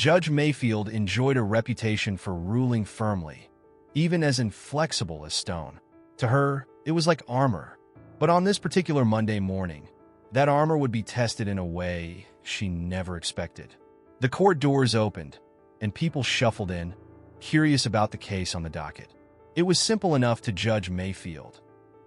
Judge Mayfield enjoyed a reputation for ruling firmly, even as inflexible as stone. To her, it was like armor. But on this particular Monday morning, that armor would be tested in a way she never expected. The court doors opened, and people shuffled in, curious about the case on the docket. It was simple enough to Judge Mayfield.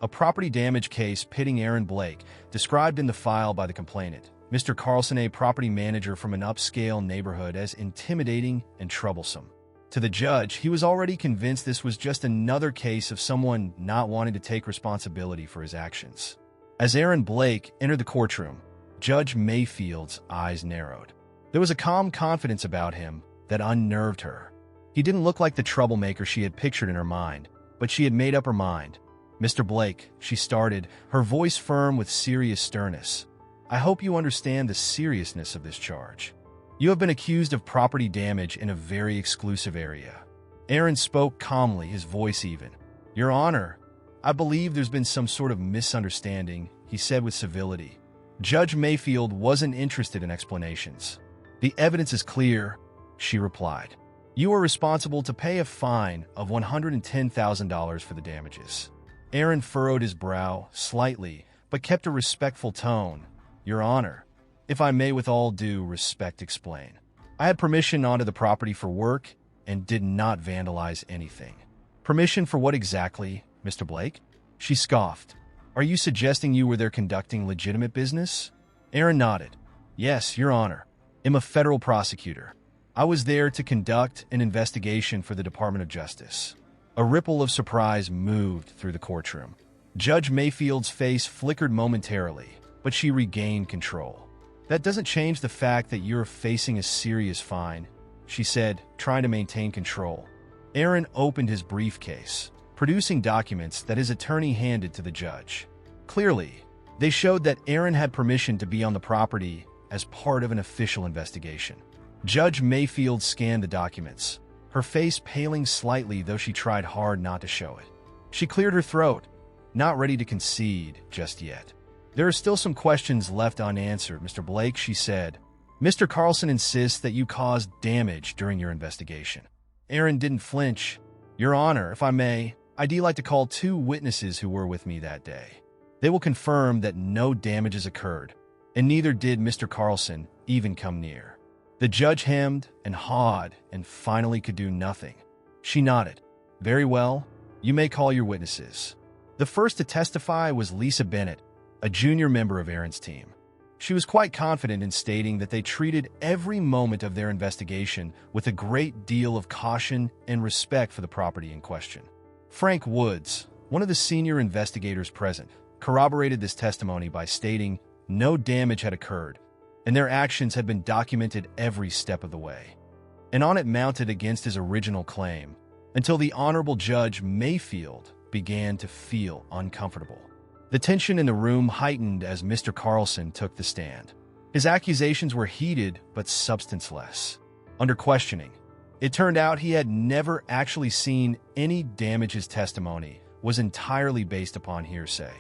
A property damage case pitting Aaron Blake, described in the file by the complainant, Mr. Carlson, a property manager from an upscale neighborhood, as intimidating and troublesome. To the judge, he was already convinced this was just another case of someone not wanting to take responsibility for his actions. As Aaron Blake entered the courtroom, Judge Mayfield's eyes narrowed. There was a calm confidence about him that unnerved her. He didn't look like the troublemaker she had pictured in her mind, but she had made up her mind. "Mr. Blake," she started, her voice firm with serious sternness, "I hope you understand the seriousness of this charge. You have been accused of property damage in a very exclusive area." Aaron spoke calmly, his voice even. "Your Honor, I believe there's been some sort of misunderstanding," he said with civility. Judge Mayfield wasn't interested in explanations. "The evidence is clear," she replied. "You are responsible to pay a fine of $110,000 for the damages." Aaron furrowed his brow slightly, but kept a respectful tone. "Your Honor, if I may with all due respect explain. I had permission onto the property for work and did not vandalize anything." "Permission for what exactly, Mr. Blake?" She scoffed. "Are you suggesting you were there conducting legitimate business?" Aaron nodded. "Yes, Your Honor. I'm a federal prosecutor. I was there to conduct an investigation for the Department of Justice." A ripple of surprise moved through the courtroom. Judge Mayfield's face flickered momentarily, but she regained control. "That doesn't change the fact that you're facing a serious fine," she said, trying to maintain control. Aaron opened his briefcase, producing documents that his attorney handed to the judge. Clearly, they showed that Aaron had permission to be on the property as part of an official investigation. Judge Mayfield scanned the documents, her face paling slightly, though she tried hard not to show it. She cleared her throat, not ready to concede just yet. "There are still some questions left unanswered, Mr. Blake," she said. "Mr. Carlson insists that you caused damage during your investigation." Aaron didn't flinch. "Your Honor, if I may, I'd like to call 2 witnesses who were with me that day. They will confirm that no damages occurred, and neither did Mr. Carlson even come near." The judge hemmed and hawed and finally could do nothing. She nodded. "Very well, you may call your witnesses." The first to testify was Lisa Bennett, a junior member of Aaron's team. She was quite confident in stating that they treated every moment of their investigation with a great deal of caution and respect for the property in question. Frank Woods, one of the senior investigators present, corroborated this testimony by stating no damage had occurred, and their actions had been documented every step of the way. And on it mounted against his original claim, until the Honorable Judge Mayfield began to feel uncomfortable. The tension in the room heightened as Mr. Carlson took the stand. His accusations were heated but substanceless. Under questioning, it turned out he had never actually seen any damage. His testimony was entirely based upon hearsay.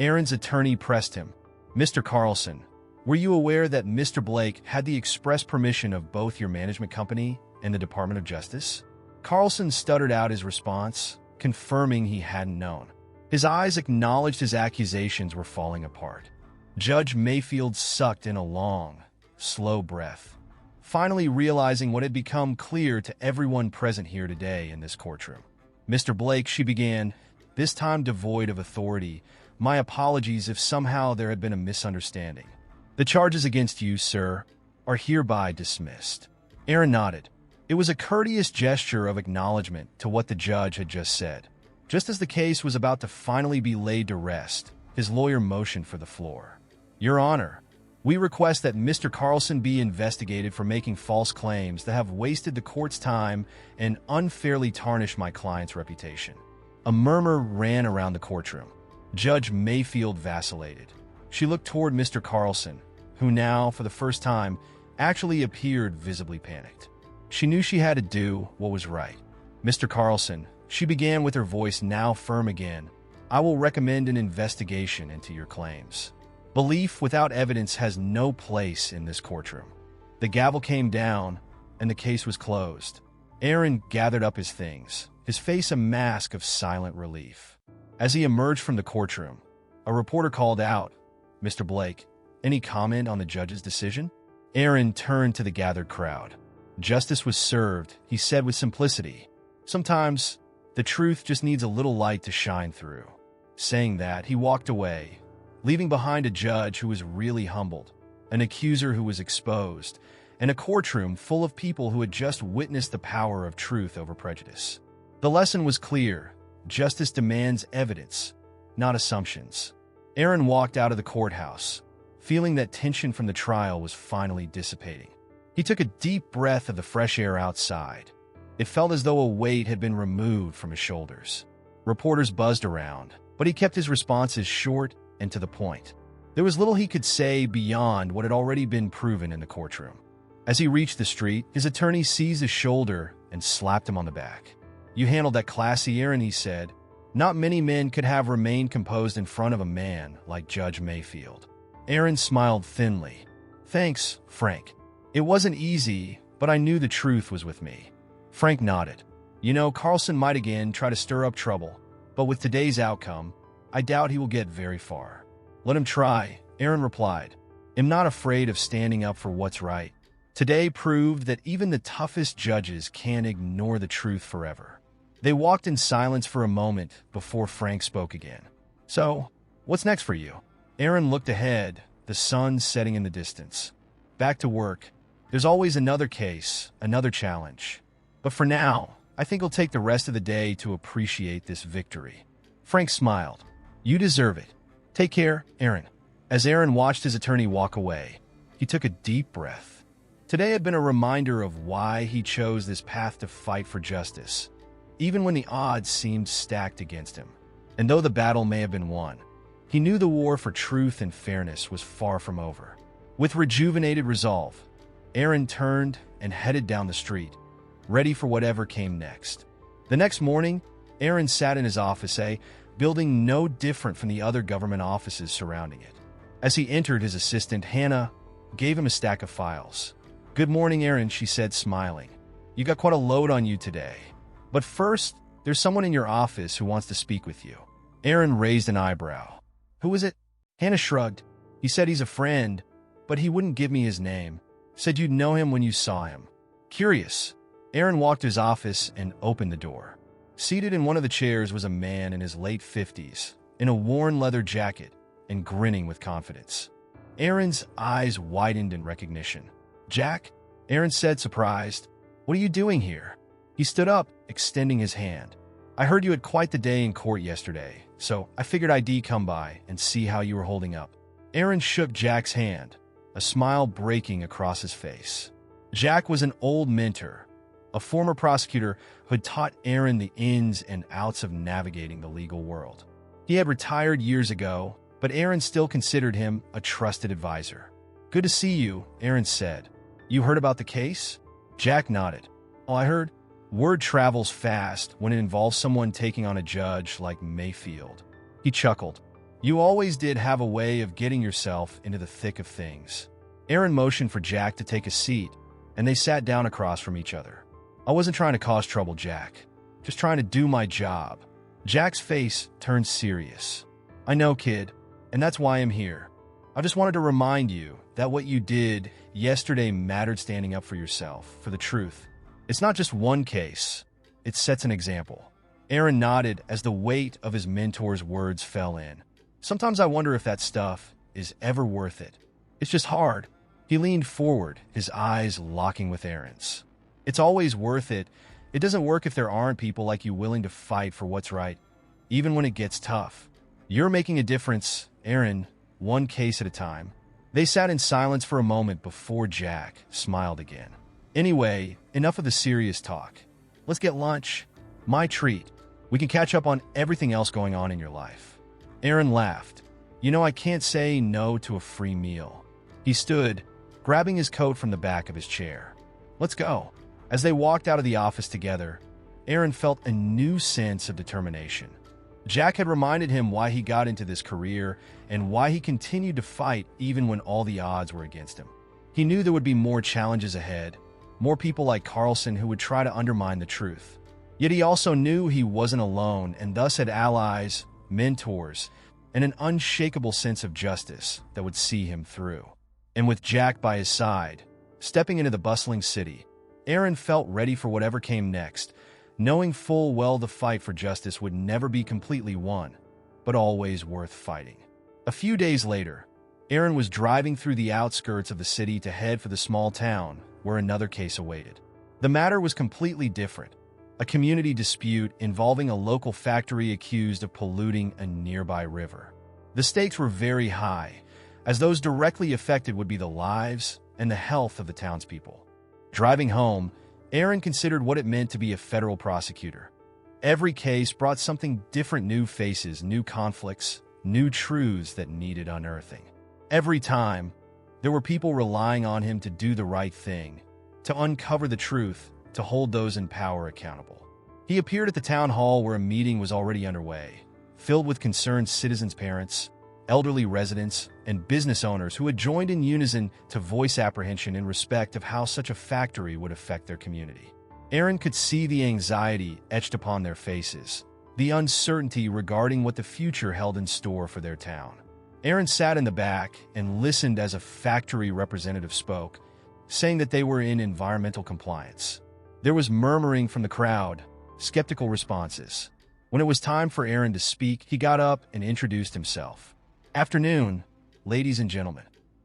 Aaron's attorney pressed him. "Mr. Carlson, were you aware that Mr. Blake had the express permission of both your management company and the Department of Justice?" Carlson stuttered out his response, confirming he hadn't known. His eyes acknowledged his accusations were falling apart. Judge Mayfield sucked in a long, slow breath, finally realizing what had become clear to everyone present here today in this courtroom. "Mr. Blake," she began, this time devoid of authority, "my apologies if somehow there had been a misunderstanding. The charges against you, sir, are hereby dismissed." Aaron nodded. It was a courteous gesture of acknowledgement to what the judge had just said. Just as the case was about to finally be laid to rest, his lawyer motioned for the floor. "Your Honor, we request that Mr. Carlson be investigated for making false claims that have wasted the court's time and unfairly tarnished my client's reputation." A murmur ran around the courtroom. Judge Mayfield vacillated. She looked toward Mr. Carlson, who now, for the first time, actually appeared visibly panicked. She knew she had to do what was right. "Mr. Carlson," she began with her voice now firm again, "I will recommend an investigation into your claims. Belief without evidence has no place in this courtroom." The gavel came down, and the case was closed. Aaron gathered up his things, his face a mask of silent relief. As he emerged from the courtroom, a reporter called out, "Mr. Blake, any comment on the judge's decision?" Aaron turned to the gathered crowd. "Justice was served," he said with simplicity. "Sometimes, the truth just needs a little light to shine through." Saying that, he walked away, leaving behind a judge who was really humbled, an accuser who was exposed, and a courtroom full of people who had just witnessed the power of truth over prejudice. The lesson was clear. Justice demands evidence, not assumptions. Aaron walked out of the courthouse, feeling that tension from the trial was finally dissipating. He took a deep breath of the fresh air outside. It felt as though a weight had been removed from his shoulders. Reporters buzzed around, but he kept his responses short and to the point. There was little he could say beyond what had already been proven in the courtroom. As he reached the street, his attorney seized his shoulder and slapped him on the back. "You handled that classy, Aaron," he said. "Not many men could have remained composed in front of a man like Judge Mayfield." Aaron smiled thinly. "Thanks, Frank. It wasn't easy, but I knew the truth was with me." Frank nodded. "You know, Carlson might again try to stir up trouble, but with today's outcome, I doubt he will get very far." "Let him try," Aaron replied. "I'm not afraid of standing up for what's right." Today proved that even the toughest judges can't ignore the truth forever. They walked in silence for a moment before Frank spoke again. "So, what's next for you?" Aaron looked ahead, the sun setting in the distance. "Back to work. There's always another case, another challenge. But for now, I think I'll take the rest of the day to appreciate this victory." Frank smiled. "You deserve it. Take care, Aaron." As Aaron watched his attorney walk away, he took a deep breath. Today had been a reminder of why he chose this path to fight for justice, even when the odds seemed stacked against him. And though the battle may have been won, he knew the war for truth and fairness was far from over. With rejuvenated resolve, Aaron turned and headed down the street, ready for whatever came next. The next morning, Aaron sat in his office, a building no different from the other government offices surrounding it. As he entered, his assistant, Hannah, gave him a stack of files. "Good morning, Aaron," she said, smiling. "You got quite a load on you today. But first, there's someone in your office who wants to speak with you." Aaron raised an eyebrow. "Who is it?" Hannah shrugged. "He said he's a friend, but he wouldn't give me his name. Said you'd know him when you saw him." Curious, Aaron walked to his office and opened the door. Seated in one of the chairs was a man in his late 50s, in a worn leather jacket and grinning with confidence. Aaron's eyes widened in recognition. "Jack?" Aaron said, surprised. "What are you doing here?" He stood up, extending his hand. "I heard you had quite the day in court yesterday, so I figured I'd come by and see how you were holding up." Aaron shook Jack's hand, a smile breaking across his face. Jack was an old mentor, a former prosecutor who had taught Aaron the ins and outs of navigating the legal world. He had retired years ago, but Aaron still considered him a trusted advisor. "Good to see you," Aaron said. "You heard about the case?" Jack nodded. "Oh, I heard. Word travels fast when it involves someone taking on a judge like Mayfield." He chuckled. "You always did have a way of getting yourself into the thick of things." Aaron motioned for Jack to take a seat, and they sat down across from each other. "I wasn't trying to cause trouble, Jack. Just trying to do my job." Jack's face turned serious. "I know, kid, and that's why I'm here. I just wanted to remind you that what you did yesterday mattered, standing up for yourself, for the truth. It's not just one case. It sets an example." Aaron nodded as the weight of his mentor's words fell in. "Sometimes I wonder if that stuff is ever worth it. It's just hard." He leaned forward, his eyes locking with Aaron's. "It's always worth it. It doesn't work if there aren't people like you willing to fight for what's right, even when it gets tough. You're making a difference, Aaron, one case at a time." They sat in silence for a moment before Jack smiled again. "Anyway, enough of the serious talk. Let's get lunch. My treat. We can catch up on everything else going on in your life." Aaron laughed. "You know, I can't say no to a free meal." He stood, grabbing his coat from the back of his chair. "Let's go." As they walked out of the office together, Aaron felt a new sense of determination. Jack had reminded him why he got into this career and why he continued to fight even when all the odds were against him. He knew there would be more challenges ahead, more people like Carlson who would try to undermine the truth. Yet he also knew he wasn't alone and thus had allies, mentors, and an unshakable sense of justice that would see him through. And with Jack by his side, stepping into the bustling city, Aaron felt ready for whatever came next, knowing full well the fight for justice would never be completely won, but always worth fighting. A few days later, Aaron was driving through the outskirts of the city to head for the small town where another case awaited. The matter was completely different. A community dispute involving a local factory accused of polluting a nearby river. The stakes were very high, as those directly affected would be the lives and the health of the townspeople. Driving home, Aaron considered what it meant to be a federal prosecutor. Every case brought something different: new faces, new conflicts, new truths that needed unearthing. Every time, there were people relying on him to do the right thing, to uncover the truth, to hold those in power accountable. He appeared at the town hall where a meeting was already underway, filled with concerned citizens' parents, elderly residents, and business owners who had joined in unison to voice apprehension in respect of how such a factory would affect their community. Aaron could see the anxiety etched upon their faces, the uncertainty regarding what the future held in store for their town. Aaron sat in the back and listened as a factory representative spoke, saying that they were in environmental compliance. There was murmuring from the crowd, skeptical responses. When it was time for Aaron to speak, he got up and introduced himself. "Afternoon, ladies and gentlemen.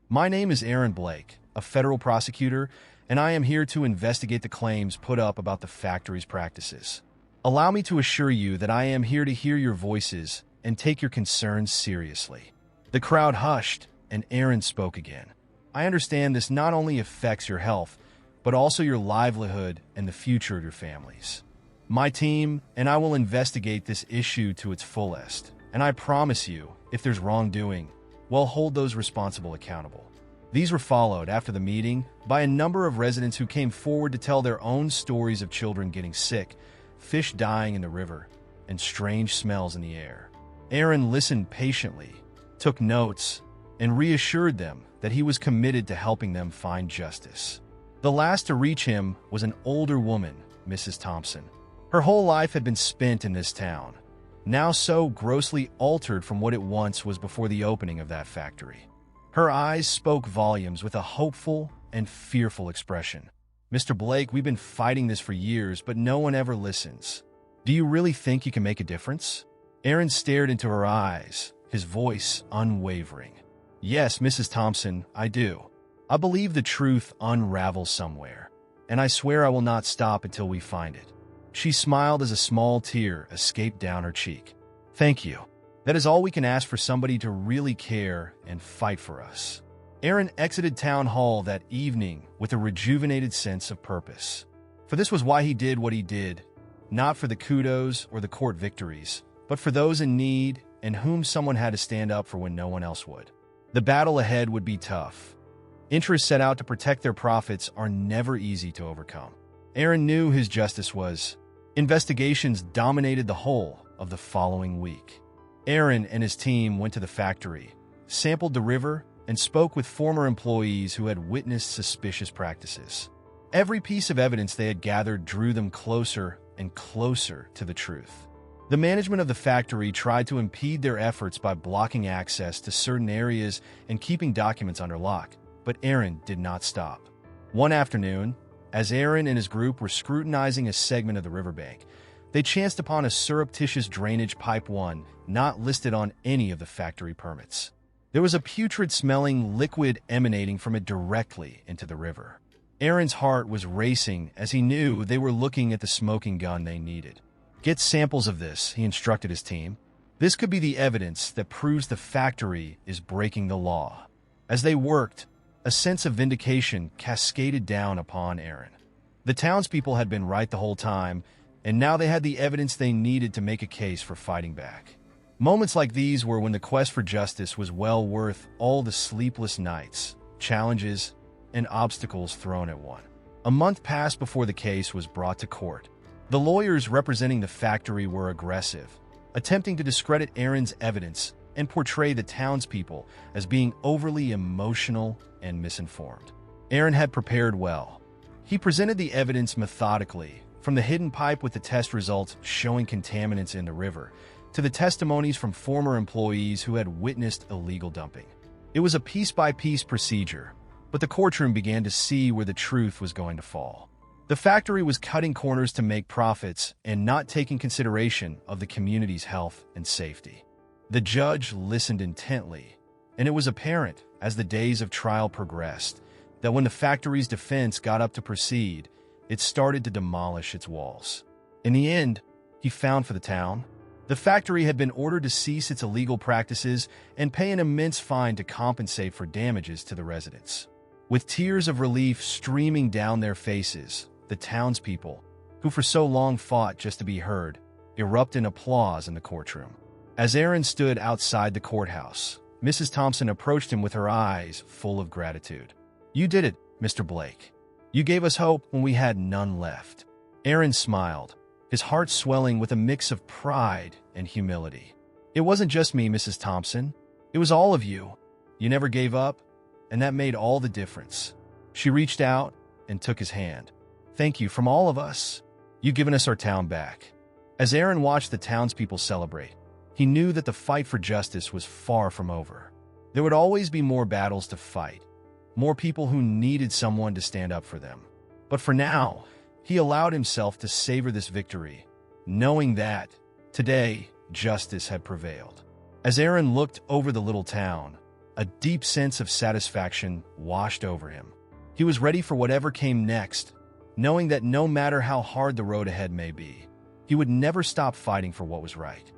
My name is Aaron Blake, a federal prosecutor, and I am here to investigate the claims put up about the factory's practices. Allow me to assure you that I am here to hear your voices and take your concerns seriously." The crowd hushed, and Aaron spoke again. "I understand this not only affects your health, but also your livelihood and the future of your families. My team and I will investigate this issue to its fullest, and I promise you, if there's wrongdoing, we'll hold those responsible accountable." These were followed after the meeting by a number of residents who came forward to tell their own stories of children getting sick, fish dying in the river, and strange smells in the air. Aaron listened patiently, took notes, and reassured them that he was committed to helping them find justice. The last to reach him was an older woman, Mrs. Thompson. Her whole life had been spent in this town, now so grossly altered from what it once was before the opening of that factory. Her eyes spoke volumes with a hopeful and fearful expression. "Mr. Blake, we've been fighting this for years, but no one ever listens. Do you really think you can make a difference?" Aaron stared into her eyes, his voice unwavering. "Yes, Mrs. Thompson, I do. I believe the truth unravels somewhere, and I swear I will not stop until we find it." She smiled as a small tear escaped down her cheek. "Thank you. That is all we can ask for somebody to really care and fight for us." Aaron exited town hall that evening with a rejuvenated sense of purpose. For this was why he did what he did, not for the kudos or the court victories, but for those in need and whom someone had to stand up for when no one else would. The battle ahead would be tough. Interests set out to protect their profits are never easy to overcome. Aaron knew his justice was. Investigations dominated the whole of the following week. Aaron and his team went to the factory, sampled the river, and spoke with former employees who had witnessed suspicious practices. Every piece of evidence they had gathered drew them closer and closer to the truth. The management of the factory tried to impede their efforts by blocking access to certain areas and keeping documents under lock, but Aaron did not stop. One afternoon, as Aaron and his group were scrutinizing a segment of the riverbank, they chanced upon a surreptitious drainage pipe one not listed on any of the factory permits. There was a putrid-smelling liquid emanating from it directly into the river. Aaron's heart was racing as he knew they were looking at the smoking gun they needed. "Get samples of this," he instructed his team. "This could be the evidence that proves the factory is breaking the law." As they worked, a sense of vindication cascaded down upon Aaron. The townspeople had been right the whole time, and now they had the evidence they needed to make a case for fighting back. Moments like these were when the quest for justice was well worth all the sleepless nights, challenges, and obstacles thrown at one. A month passed before the case was brought to court. The lawyers representing the factory were aggressive, attempting to discredit Aaron's evidence and portray the townspeople as being overly emotional and misinformed. Aaron had prepared well. He presented the evidence methodically, from the hidden pipe with the test results showing contaminants in the river, to the testimonies from former employees who had witnessed illegal dumping. It was a piece-by-piece procedure, but the courtroom began to see where the truth was going to fall. The factory was cutting corners to make profits and not taking consideration of the community's health and safety. The judge listened intently, and it was apparent, as the days of trial progressed, that when the factory's defense got up to proceed, it started to demolish its walls. In the end, he found for the town. The factory had been ordered to cease its illegal practices and pay an immense fine to compensate for damages to the residents. With tears of relief streaming down their faces, the townspeople, who for so long fought just to be heard, erupted in applause in the courtroom. As Aaron stood outside the courthouse, Mrs. Thompson approached him with her eyes full of gratitude. "You did it, Mr. Blake. You gave us hope when we had none left." Aaron smiled, his heart swelling with a mix of pride and humility. "It wasn't just me, Mrs. Thompson. It was all of you. You never gave up, and that made all the difference." She reached out and took his hand. "Thank you from all of us. You've given us our town back." As Aaron watched the townspeople celebrate, he knew that the fight for justice was far from over. There would always be more battles to fight, more people who needed someone to stand up for them. But for now, he allowed himself to savor this victory, knowing that, today, justice had prevailed. As Aaron looked over the little town, a deep sense of satisfaction washed over him. He was ready for whatever came next, knowing that no matter how hard the road ahead may be, he would never stop fighting for what was right.